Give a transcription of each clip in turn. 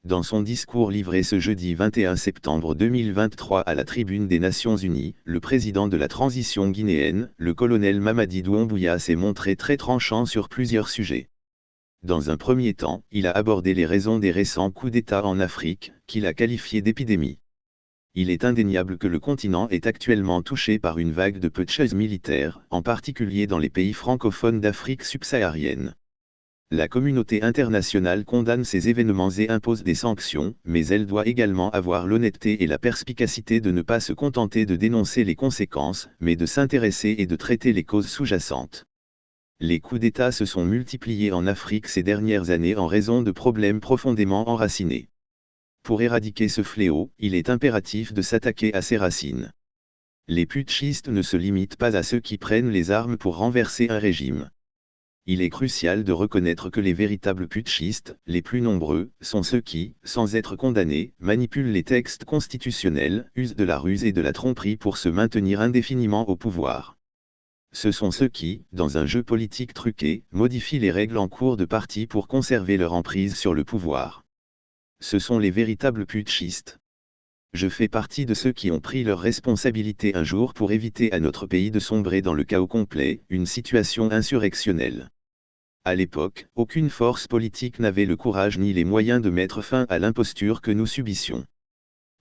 Dans son discours livré ce jeudi 21 septembre 2023 à la Tribune des Nations Unies, le président de la transition guinéenne, le colonel Mamadi Doumbouya s'est montré très tranchant sur plusieurs sujets. Dans un premier temps, il a abordé les raisons des récents coups d'État en Afrique, qu'il a qualifiés d'épidémie. Il est indéniable que le continent est actuellement touché par une vague de putschs militaires, en particulier dans les pays francophones d'Afrique subsaharienne. La communauté internationale condamne ces événements et impose des sanctions, mais elle doit également avoir l'honnêteté et la perspicacité de ne pas se contenter de dénoncer les conséquences, mais de s'intéresser et de traiter les causes sous-jacentes. Les coups d'État se sont multipliés en Afrique ces dernières années en raison de problèmes profondément enracinés. Pour éradiquer ce fléau, il est impératif de s'attaquer à ses racines. Les putschistes ne se limitent pas à ceux qui prennent les armes pour renverser un régime. Il est crucial de reconnaître que les véritables putschistes, les plus nombreux, sont ceux qui, sans être condamnés, manipulent les textes constitutionnels, usent de la ruse et de la tromperie pour se maintenir indéfiniment au pouvoir. Ce sont ceux qui, dans un jeu politique truqué, modifient les règles en cours de partie pour conserver leur emprise sur le pouvoir. Ce sont les véritables putschistes. Je fais partie de ceux qui ont pris leurs responsabilités un jour pour éviter à notre pays de sombrer dans le chaos complet, une situation insurrectionnelle. À l'époque, aucune force politique n'avait le courage ni les moyens de mettre fin à l'imposture que nous subissions.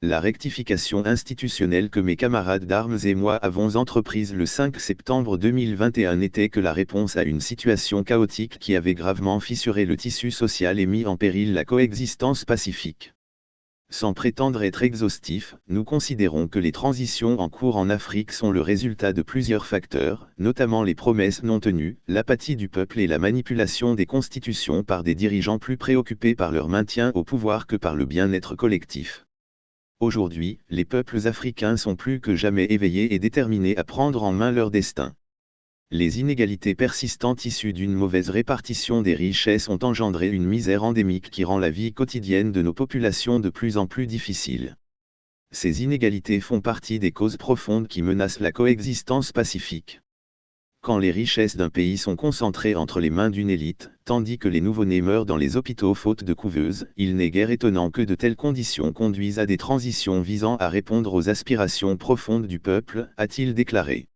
La rectification institutionnelle que mes camarades d'armes et moi avons entreprise le 5 septembre 2021 n'était que la réponse à une situation chaotique qui avait gravement fissuré le tissu social et mis en péril la coexistence pacifique. Sans prétendre être exhaustif, nous considérons que les transitions en cours en Afrique sont le résultat de plusieurs facteurs, notamment les promesses non tenues, l'apathie du peuple et la manipulation des constitutions par des dirigeants plus préoccupés par leur maintien au pouvoir que par le bien-être collectif. Aujourd'hui, les peuples africains sont plus que jamais éveillés et déterminés à prendre en main leur destin. Les inégalités persistantes issues d'une mauvaise répartition des richesses ont engendré une misère endémique qui rend la vie quotidienne de nos populations de plus en plus difficile. Ces inégalités font partie des causes profondes qui menacent la coexistence pacifique. Quand les richesses d'un pays sont concentrées entre les mains d'une élite, tandis que les nouveau-nés meurent dans les hôpitaux faute de couveuses, il n'est guère étonnant que de telles conditions conduisent à des transitions visant à répondre aux aspirations profondes du peuple, a-t-il déclaré.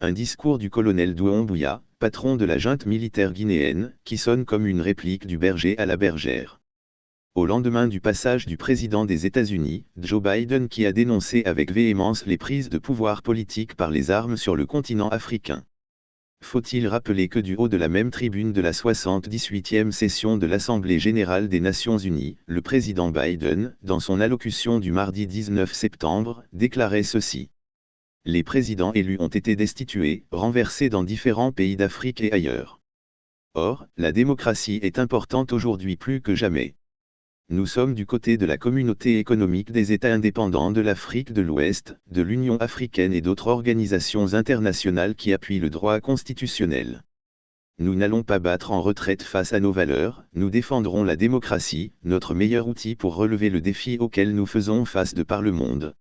Un discours du colonel Doumbouya, patron de la junte militaire guinéenne, qui sonne comme une réplique du berger à la bergère. Au lendemain du passage du président des États-Unis, Joe Biden qui a dénoncé avec véhémence les prises de pouvoir politique par les armes sur le continent africain. Faut-il rappeler que du haut de la même tribune de la 78e session de l'Assemblée générale des Nations unies, le président Biden, dans son allocution du mardi 19 septembre, déclarait ceci. Les présidents élus ont été destitués, renversés dans différents pays d'Afrique et ailleurs. Or, la démocratie est importante aujourd'hui plus que jamais. Nous sommes du côté de la communauté économique des États indépendants de l'Afrique de l'Ouest, de l'Union africaine et d'autres organisations internationales qui appuient le droit constitutionnel. Nous n'allons pas battre en retraite face à nos valeurs, nous défendrons la démocratie, notre meilleur outil pour relever le défi auquel nous faisons face de par le monde.